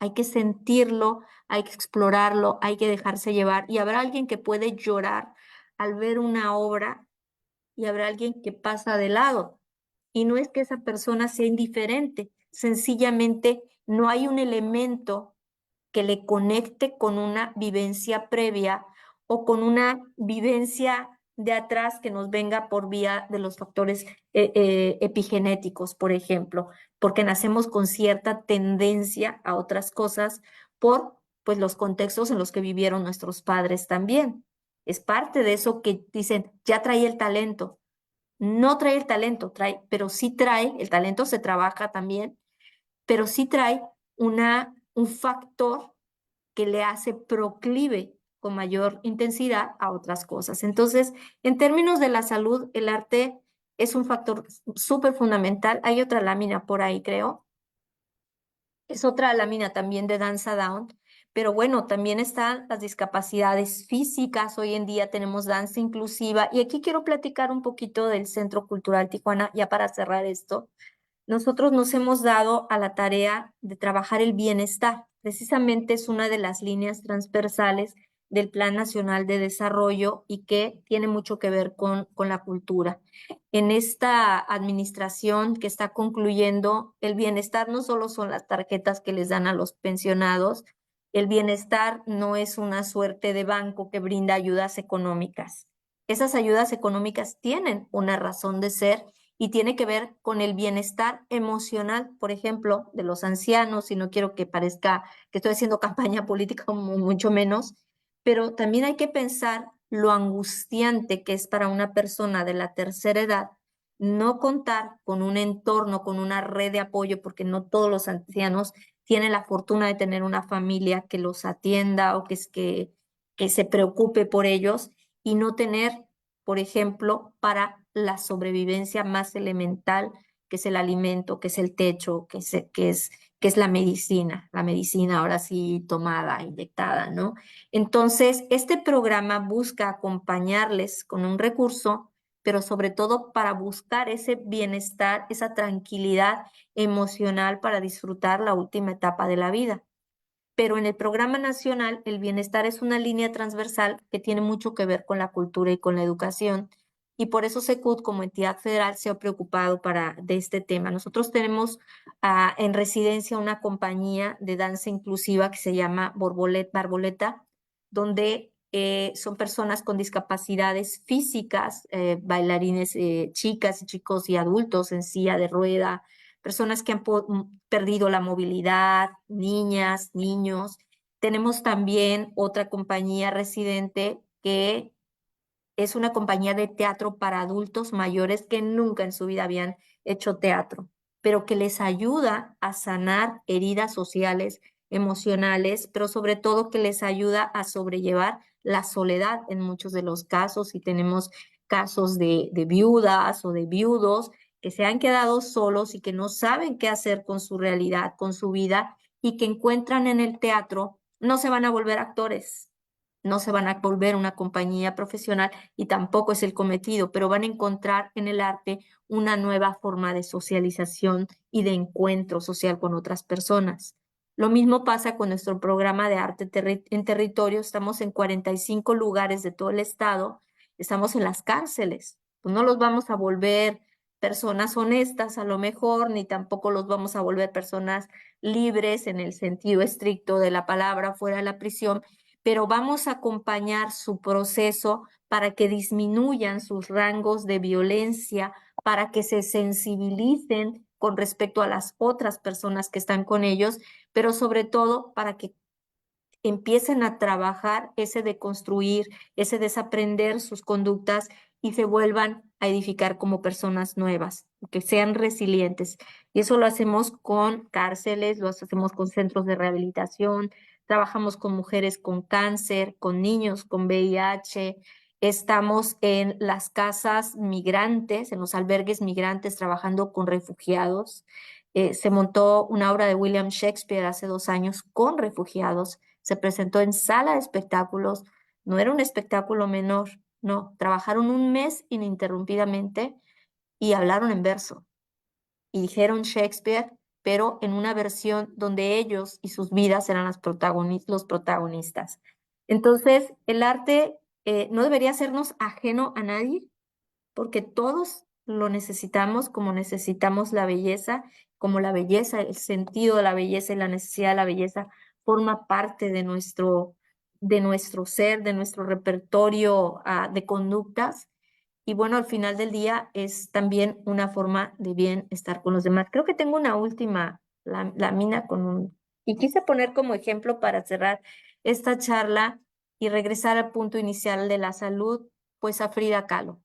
Speaker 2: hay que sentirlo, hay que explorarlo, hay que dejarse llevar. Y habrá alguien que puede llorar al ver una obra y habrá alguien que pasa de lado. Y no es que esa persona sea indiferente, sencillamente no hay un elemento que le conecte con una vivencia previa o con una vivencia de atrás que nos venga por vía de los factores epigenéticos, por ejemplo, porque nacemos con cierta tendencia a otras cosas por pues los contextos en los que vivieron nuestros padres también. Es parte de eso que dicen, ya trae el talento. No trae el talento, trae, pero sí trae, el talento se trabaja también, pero sí trae un factor que le hace proclive con mayor intensidad a otras cosas. Entonces, en términos de la salud, el arte es un factor súper fundamental. Hay otra lámina por ahí, creo. Es otra lámina también de Danza Down. Pero bueno, también están las discapacidades físicas. Hoy en día tenemos danza inclusiva. Y aquí quiero platicar un poquito del Centro Cultural Tijuana, ya para cerrar esto. Nosotros nos hemos dado a la tarea de trabajar el bienestar. Precisamente es una de las líneas transversales del Plan Nacional de Desarrollo y que tiene mucho que ver con la cultura. En esta administración que está concluyendo, el bienestar no solo son las tarjetas que les dan a los pensionados, el bienestar no es una suerte de banco que brinda ayudas económicas. Esas ayudas económicas tienen una razón de ser y tiene que ver con el bienestar emocional, por ejemplo, de los ancianos, y no quiero que parezca que estoy haciendo campaña política, mucho menos, pero también hay que pensar lo angustiante que es para una persona de la tercera edad no contar con un entorno, con una red de apoyo, porque no todos los ancianos tienen la fortuna de tener una familia que los atienda o que se preocupe por ellos y no tener, por ejemplo, para la sobrevivencia más elemental, que es el alimento, que es el techo, que es la medicina ahora sí tomada, inyectada, ¿no? Entonces, este programa busca acompañarles con un recurso, pero sobre todo para buscar ese bienestar, esa tranquilidad emocional para disfrutar la última etapa de la vida. Pero en el programa nacional, el bienestar es una línea transversal que tiene mucho que ver con la cultura y con la educación. Y por eso SECUT, como entidad federal, se ha preocupado de este tema. Nosotros tenemos en residencia una compañía de danza inclusiva que se llama Barboleta, donde son personas con discapacidades físicas, bailarines, chicas y chicos y adultos en silla de rueda, personas que han perdido la movilidad, niñas, niños. Tenemos también otra compañía residente que es una compañía de teatro para adultos mayores que nunca en su vida habían hecho teatro, pero que les ayuda a sanar heridas sociales, emocionales, pero sobre todo que les ayuda a sobrellevar la soledad en muchos de los casos. Y tenemos casos de viudas o de viudos que se han quedado solos y que no saben qué hacer con su realidad, con su vida, y que encuentran en el teatro, no se van a volver actores, no se van a volver una compañía profesional y tampoco es el cometido, pero van a encontrar en el arte una nueva forma de socialización y de encuentro social con otras personas. Lo mismo pasa con nuestro programa de arte en territorio. Estamos en 45 lugares de todo el estado, estamos en las cárceles. Pues no los vamos a volver personas honestas a lo mejor, ni tampoco los vamos a volver personas libres en el sentido estricto de la palabra fuera de la prisión, pero vamos a acompañar su proceso para que disminuyan sus rangos de violencia, para que se sensibilicen con respecto a las otras personas que están con ellos, pero sobre todo para que empiecen a trabajar ese deconstruir, ese desaprender sus conductas y se vuelvan a edificar como personas nuevas, que sean resilientes. Y eso lo hacemos con cárceles, lo hacemos con centros de rehabilitación, trabajamos con mujeres con cáncer, con niños con VIH. Estamos en las casas migrantes, en los albergues migrantes, trabajando con refugiados. Se montó una obra de William Shakespeare hace 2 años con refugiados, se presentó en sala de espectáculos, no era un espectáculo menor, no, trabajaron un mes ininterrumpidamente y hablaron en verso y dijeron Shakespeare, pero en una versión donde ellos y sus vidas eran los protagonistas. Entonces, el arte no debería sernos ajeno a nadie, porque todos lo necesitamos como necesitamos la belleza, como la belleza, el sentido de la belleza y la necesidad de la belleza forma parte de nuestro ser, de nuestro repertorio de conductas. Y bueno, al final del día es también una forma de bien estar con los demás. Creo que tengo una última lámina con un... Y quise poner como ejemplo para cerrar esta charla y regresar al punto inicial de la salud, pues a Frida Kahlo.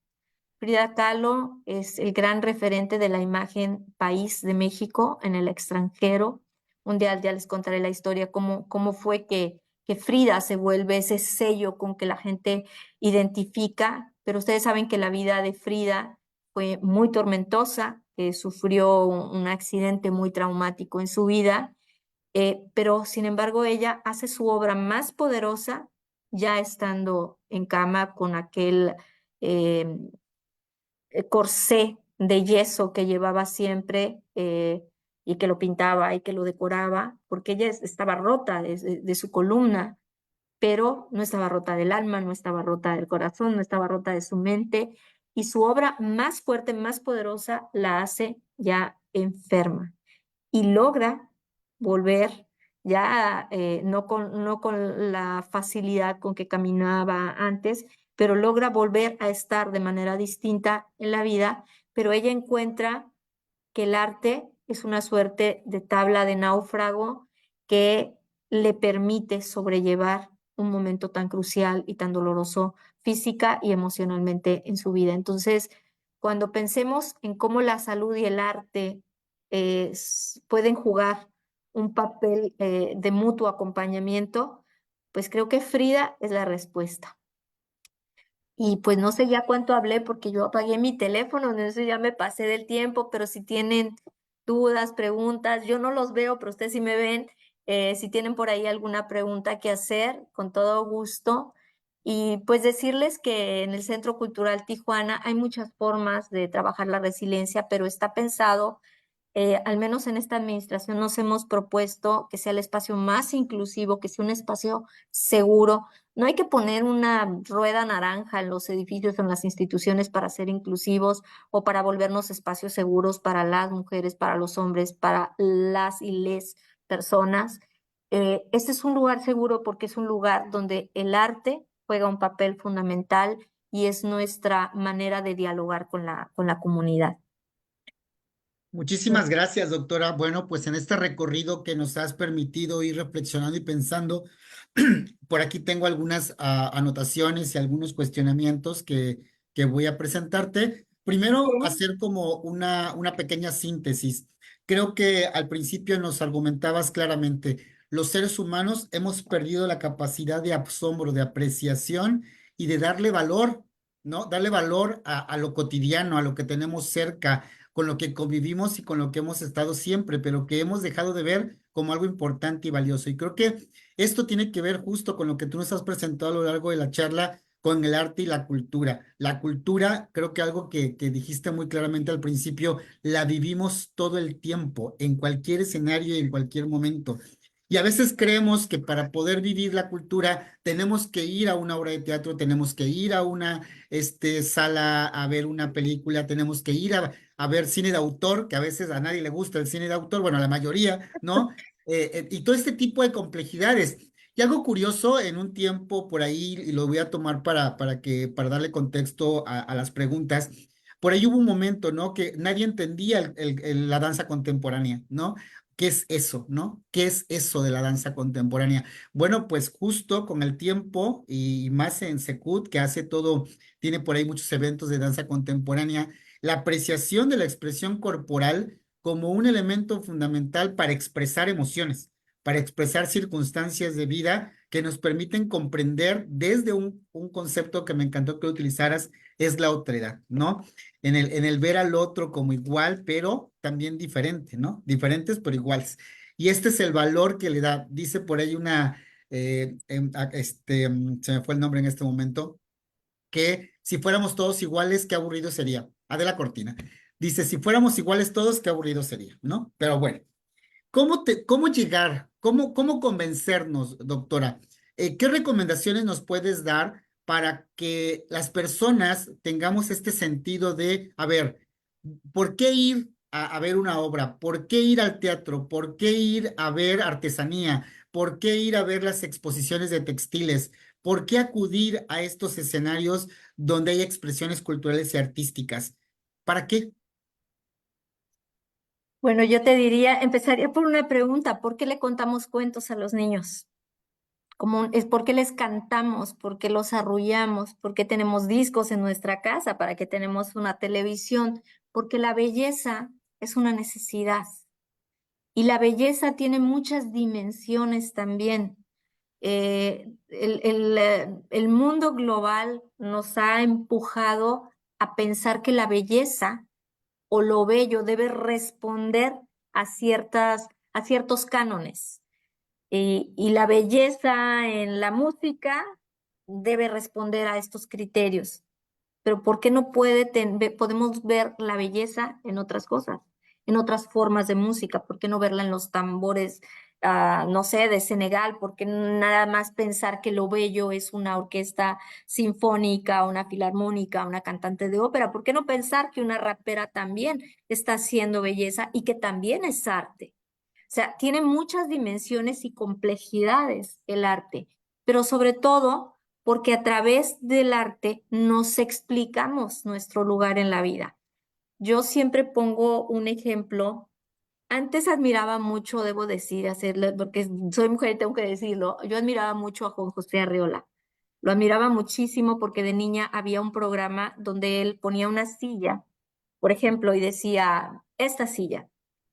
Speaker 2: Frida Kahlo es el gran referente de la imagen país de México en el extranjero. Un día ya les contaré la historia, cómo fue que Frida se vuelve ese sello con que la gente identifica, pero ustedes saben que la vida de Frida fue muy tormentosa, que sufrió un accidente muy traumático en su vida, pero sin embargo ella hace su obra más poderosa ya estando en cama con aquel... eh, corsé de yeso que llevaba siempre y que lo pintaba y que lo decoraba, porque ella estaba rota de su columna, pero no estaba rota del alma, no estaba rota del corazón, no estaba rota de su mente, y su obra más fuerte, más poderosa, la hace ya enferma y logra volver ya no con la facilidad con que caminaba antes, pero logra volver a estar de manera distinta en la vida, pero ella encuentra que el arte es una suerte de tabla de náufrago que le permite sobrellevar un momento tan crucial y tan doloroso física y emocionalmente en su vida. Entonces, cuando pensemos en cómo la salud y el arte pueden jugar un papel de mutuo acompañamiento, pues creo que Frida es la respuesta. Y pues no sé ya cuánto hablé porque yo apagué mi teléfono, no sé, ya me pasé del tiempo, pero si tienen dudas, preguntas, yo no los veo, pero ustedes sí me ven. Si tienen por ahí alguna pregunta que hacer, con todo gusto. Y pues decirles que en el Centro Cultural Tijuana hay muchas formas de trabajar la resiliencia, pero está pensado al menos en esta administración nos hemos propuesto que sea el espacio más inclusivo, que sea un espacio seguro. No hay que poner una rueda naranja en los edificios o en las instituciones para ser inclusivos o para volvernos espacios seguros para las mujeres, para los hombres, para las y les personas. Este es un lugar seguro porque es un lugar donde el arte juega un papel fundamental y es nuestra manera de dialogar con la comunidad.
Speaker 1: Muchísimas gracias, doctora. Bueno, pues en este recorrido que nos has permitido ir reflexionando y pensando, por aquí tengo algunas anotaciones y algunos cuestionamientos que voy a presentarte. Primero,
Speaker 2: Sí.
Speaker 1: hacer como una pequeña síntesis. Creo que al principio nos argumentabas claramente, los seres humanos hemos perdido la capacidad de asombro, de apreciación y de darle valor, ¿no? Darle valor a lo cotidiano, a lo que tenemos cerca, con lo que convivimos y con lo que hemos estado siempre, pero que hemos dejado de ver como algo importante y valioso. Y creo que esto tiene que ver justo con lo que tú nos has presentado a lo largo de la charla, con el arte y la cultura. La cultura, creo que algo que dijiste muy claramente al principio, la vivimos todo el tiempo, en cualquier escenario y en cualquier momento. Y a veces creemos que para poder vivir la cultura tenemos que ir a una obra de teatro, tenemos que ir a una sala a ver una película, tenemos que ir a ver cine de autor, que a veces a nadie le gusta el cine de autor, bueno, a la mayoría, ¿no? Y todo este tipo de complejidades. Y algo curioso, en un tiempo por ahí, y lo voy a tomar para darle contexto a las preguntas, por ahí hubo un momento, ¿no? Que nadie entendía la danza contemporánea, ¿no? ¿Qué es eso, no? ¿Qué es eso de la danza contemporánea? Bueno, pues justo con el tiempo y más en Secut, que hace todo, tiene por ahí muchos eventos de danza contemporánea, la apreciación de la expresión corporal como un elemento fundamental para expresar emociones, para expresar circunstancias de vida que nos permiten comprender desde un concepto que me encantó que utilizaras, es la otredad, ¿no? En el ver al otro como igual, pero también diferente, ¿no? Diferentes pero iguales. Y este es el valor que le da, dice por ahí se me fue el nombre en este momento, que si fuéramos todos iguales, qué aburrido sería. Adela Cortina. Dice, si fuéramos iguales todos, qué aburrido sería, ¿no? Pero bueno. ¿Cómo llegar? ¿Cómo convencernos, doctora? ¿Qué recomendaciones nos puedes dar para que las personas tengamos este sentido de, a ver, ¿por qué ir a ver una obra? ¿Por qué ir al teatro? ¿Por qué ir a ver artesanía? ¿Por qué ir a ver las exposiciones de textiles? ¿Por qué acudir a estos escenarios donde hay expresiones culturales y artísticas? ¿Para qué?
Speaker 2: Bueno, yo te diría, empezaría por una pregunta, ¿por qué le contamos cuentos a los niños? Es por qué les cantamos, por qué los arrullamos, por qué tenemos discos en nuestra casa, para qué tenemos una televisión, porque la belleza es una necesidad y la belleza tiene muchas dimensiones también. El mundo global nos ha empujado a pensar que la belleza o lo bello debe responder a ciertos cánones. Y la belleza en la música debe responder a estos criterios. Pero ¿por qué no podemos ver la belleza en otras cosas, en otras formas de música? ¿Por qué no verla en los tambores, no sé, de Senegal? ¿Por qué nada más pensar que lo bello es una orquesta sinfónica, una filarmónica, una cantante de ópera? ¿Por qué no pensar que una rapera también está haciendo belleza y que también es arte? O sea, tiene muchas dimensiones y complejidades el arte, pero sobre todo porque a través del arte nos explicamos nuestro lugar en la vida. Yo siempre pongo un ejemplo. Antes admiraba mucho, debo decir, hacerlo, porque soy mujer y tengo que decirlo, yo admiraba mucho a Juan José Arreola. Lo admiraba muchísimo porque de niña había un programa donde él ponía una silla, por ejemplo, y decía, esta silla.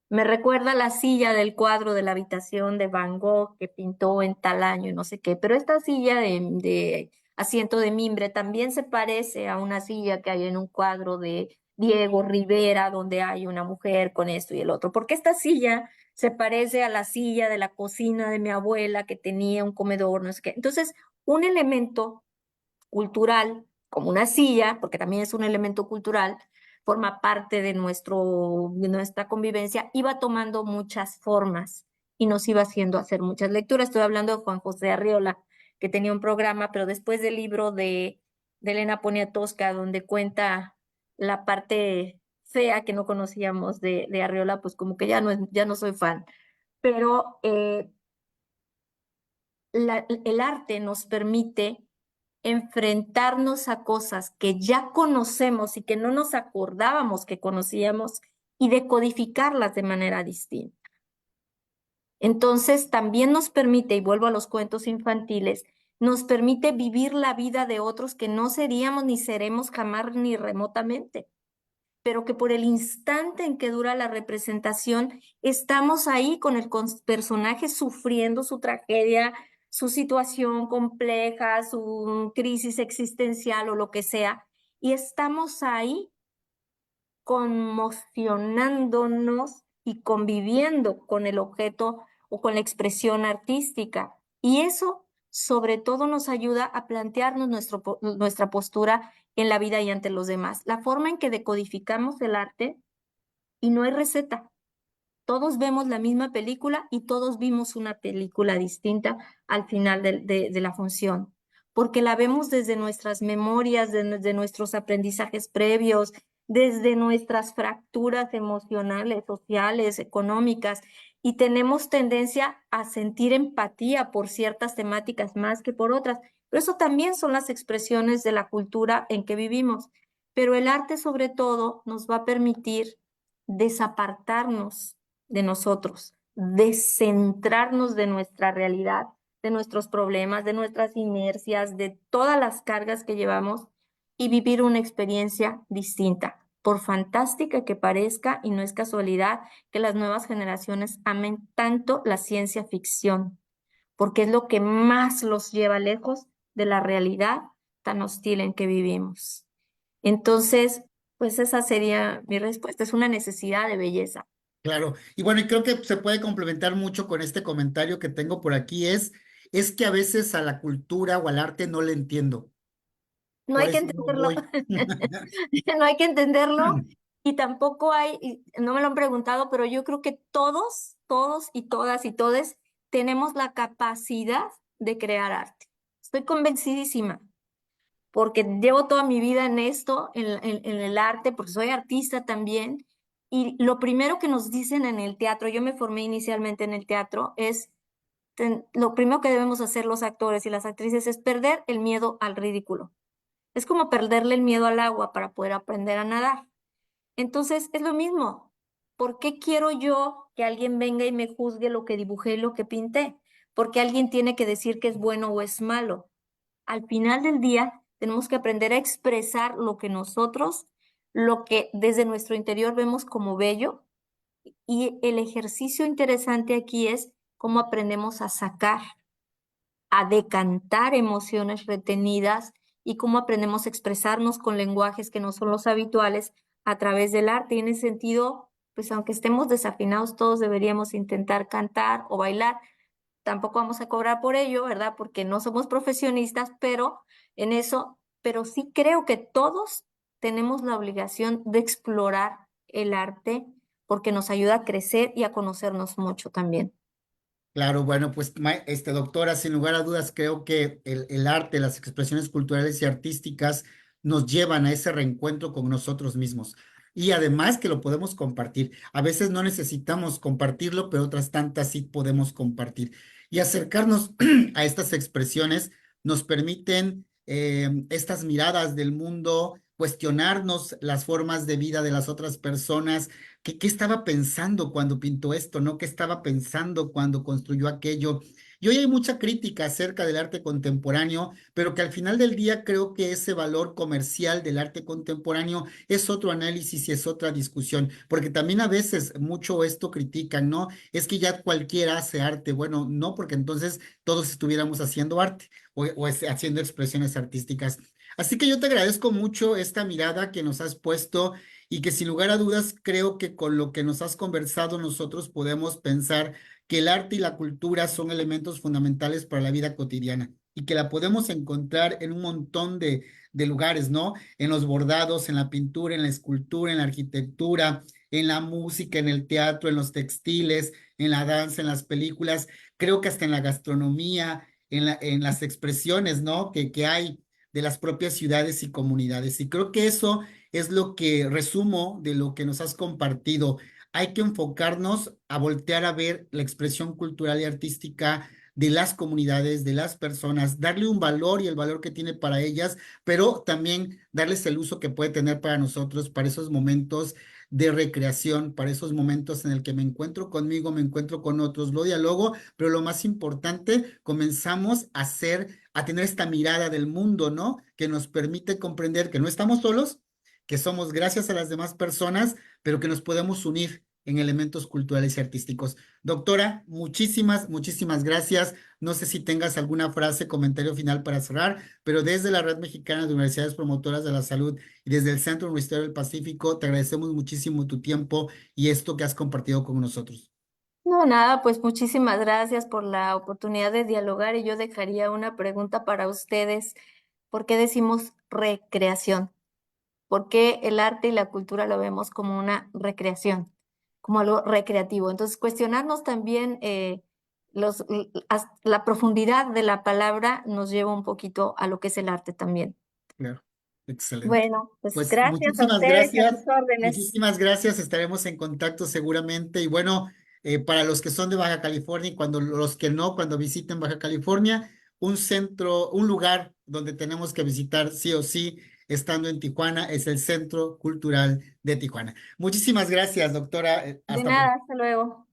Speaker 2: Me recuerda la silla del cuadro de la habitación de Van Gogh que pintó en tal año y no sé qué, pero esta silla de asiento de mimbre también se parece a una silla que hay en un cuadro de Diego Rivera donde hay una mujer con esto y el otro, porque esta silla se parece a la silla de la cocina de mi abuela que tenía un comedor, no sé qué. Entonces, un elemento cultural, como una silla, porque también es un elemento cultural, forma parte de de nuestra convivencia, iba tomando muchas formas y nos iba haciendo hacer muchas lecturas. Estoy hablando de Juan José Arriola, que tenía un programa, pero después del libro de Elena Poniatowska, donde cuenta la parte fea que no conocíamos de Arriola, pues como que ya no soy fan. Pero el arte nos permite enfrentarnos a cosas que ya conocemos y que no nos acordábamos que conocíamos y decodificarlas de manera distinta. Entonces, también nos permite, y vuelvo a los cuentos infantiles, nos permite vivir la vida de otros que no seríamos ni seremos jamás ni remotamente, pero que por el instante en que dura la representación, estamos ahí con el personaje sufriendo su tragedia, su situación compleja, su crisis existencial o lo que sea, y estamos ahí conmocionándonos y conviviendo con el objeto o con la expresión artística. Y eso sobre todo nos ayuda a plantearnos nuestra postura en la vida y ante los demás. La forma en que decodificamos el arte y no hay receta. Todos vemos la misma película y todos vimos una película distinta al final de la función, porque la vemos desde nuestras memorias, desde nuestros aprendizajes previos, desde nuestras fracturas emocionales, sociales, económicas, y tenemos tendencia a sentir empatía por ciertas temáticas más que por otras. Pero eso también son las expresiones de la cultura en que vivimos. Pero el arte sobre todo nos va a permitir desapartarnos de nosotros, descentrarnos de nuestra realidad, de nuestros problemas, de nuestras inercias, de todas las cargas que llevamos y vivir una experiencia distinta. Por fantástica que parezca, y no es casualidad que las nuevas generaciones amen tanto la ciencia ficción, porque es lo que más los lleva lejos de la realidad tan hostil en que vivimos. Entonces, pues esa sería mi respuesta, es una necesidad de belleza.
Speaker 1: Claro, y bueno, y creo que se puede complementar mucho con este comentario que tengo por aquí, es que a veces a la cultura o al arte no le entiendo.
Speaker 2: No
Speaker 1: por
Speaker 2: hay que
Speaker 1: eso no
Speaker 2: entenderlo,
Speaker 1: voy.
Speaker 2: no hay que entenderlo y tampoco hay, y no me lo han preguntado, pero yo creo que todos, todos y todas y todes tenemos la capacidad de crear arte. Estoy convencidísima, porque llevo toda mi vida en esto, en el arte, porque soy artista también. Y lo primero que nos dicen en el teatro, yo me formé inicialmente en el teatro, es lo primero que debemos hacer los actores y las actrices es perder el miedo al ridículo. Es como perderle el miedo al agua para poder aprender a nadar. Entonces, es lo mismo. ¿Por qué quiero yo que alguien venga y me juzgue lo que dibujé y lo que pinté? Porque alguien tiene que decir que es bueno o es malo. Al final del día, tenemos que aprender a expresar lo que nosotros, lo que desde nuestro interior vemos como bello. Y el ejercicio interesante aquí es cómo aprendemos a sacar, a decantar emociones retenidas y cómo aprendemos a expresarnos con lenguajes que no son los habituales a través del arte. Y en ese sentido, pues aunque estemos desafinados, todos deberíamos intentar cantar o bailar. Tampoco vamos a cobrar por ello, ¿verdad? Porque no somos profesionistas, pero en eso, pero sí creo que todos tenemos la obligación de explorar el arte porque nos ayuda a crecer y a conocernos mucho también.
Speaker 1: Claro, bueno, pues doctora, sin lugar a dudas, creo que el arte, las expresiones culturales y artísticas nos llevan a ese reencuentro con nosotros mismos. Y además que lo podemos compartir. A veces no necesitamos compartirlo, pero otras tantas sí podemos compartir. Y acercarnos a estas expresiones nos permiten estas miradas del mundo, cuestionarnos las formas de vida de las otras personas. ¿Qué estaba pensando cuando pintó esto, no? ¿Qué estaba pensando cuando construyó aquello? Y hoy hay mucha crítica acerca del arte contemporáneo, pero que al final del día creo que ese valor comercial del arte contemporáneo es otro análisis y es otra discusión, porque también a veces mucho esto critican, ¿no? Es que ya cualquiera hace arte. Bueno, no, porque entonces todos estuviéramos haciendo arte haciendo expresiones artísticas. Así que yo te agradezco mucho esta mirada que nos has puesto y que sin lugar a dudas creo que con lo que nos has conversado nosotros podemos pensar que el arte y la cultura son elementos fundamentales para la vida cotidiana y que la podemos encontrar en un montón de lugares, ¿no? En los bordados, en la pintura, en la escultura, en la arquitectura, en la música, en el teatro, en los textiles, en la danza, en las películas, creo que hasta en la gastronomía, en las expresiones, ¿no? Que hay de las propias ciudades y comunidades. Y creo que eso es lo que resumo de lo que nos has compartido. Hay que enfocarnos a voltear a ver la expresión cultural y artística de las comunidades, de las personas, darle un valor y el valor que tiene para ellas, pero también darles el uso que puede tener para nosotros, para esos momentos de recreación, para esos momentos en el que me encuentro conmigo, me encuentro con otros, lo dialogo, pero lo más importante, comenzamos a a tener esta mirada del mundo, ¿no? Que nos permite comprender que no estamos solos, que somos gracias a las demás personas, pero que nos podemos unir en elementos culturales y artísticos. Doctora, muchísimas gracias. No sé si tengas alguna frase, comentario final para cerrar, pero desde la Red Mexicana de Universidades Promotoras de la Salud y desde el Centro Universitario del Pacífico, te agradecemos muchísimo tu tiempo y esto que has compartido con nosotros.
Speaker 2: No, nada, pues muchísimas gracias por la oportunidad de dialogar y yo dejaría una pregunta para ustedes. ¿Por qué decimos recreación? ¿Por qué el arte y la cultura lo vemos como una recreación, como algo recreativo? Entonces, cuestionarnos también la profundidad de la palabra nos lleva un poquito a lo que es el arte también.
Speaker 1: Claro, excelente.
Speaker 2: Bueno, pues
Speaker 1: Pues
Speaker 2: gracias a
Speaker 1: muchísimas
Speaker 2: ustedes y a sus
Speaker 1: gracias,
Speaker 2: órdenes.
Speaker 1: muchísimas gracias. Estaremos en contacto seguramente. Y bueno, para los que son de Baja California y cuando los que no, cuando visiten Baja California, un centro, un lugar donde tenemos que visitar sí o sí, estando en Tijuana, es el Centro Cultural de Tijuana. Muchísimas gracias, doctora.
Speaker 2: De
Speaker 1: Hasta
Speaker 2: nada,
Speaker 1: pronto.
Speaker 2: hasta luego.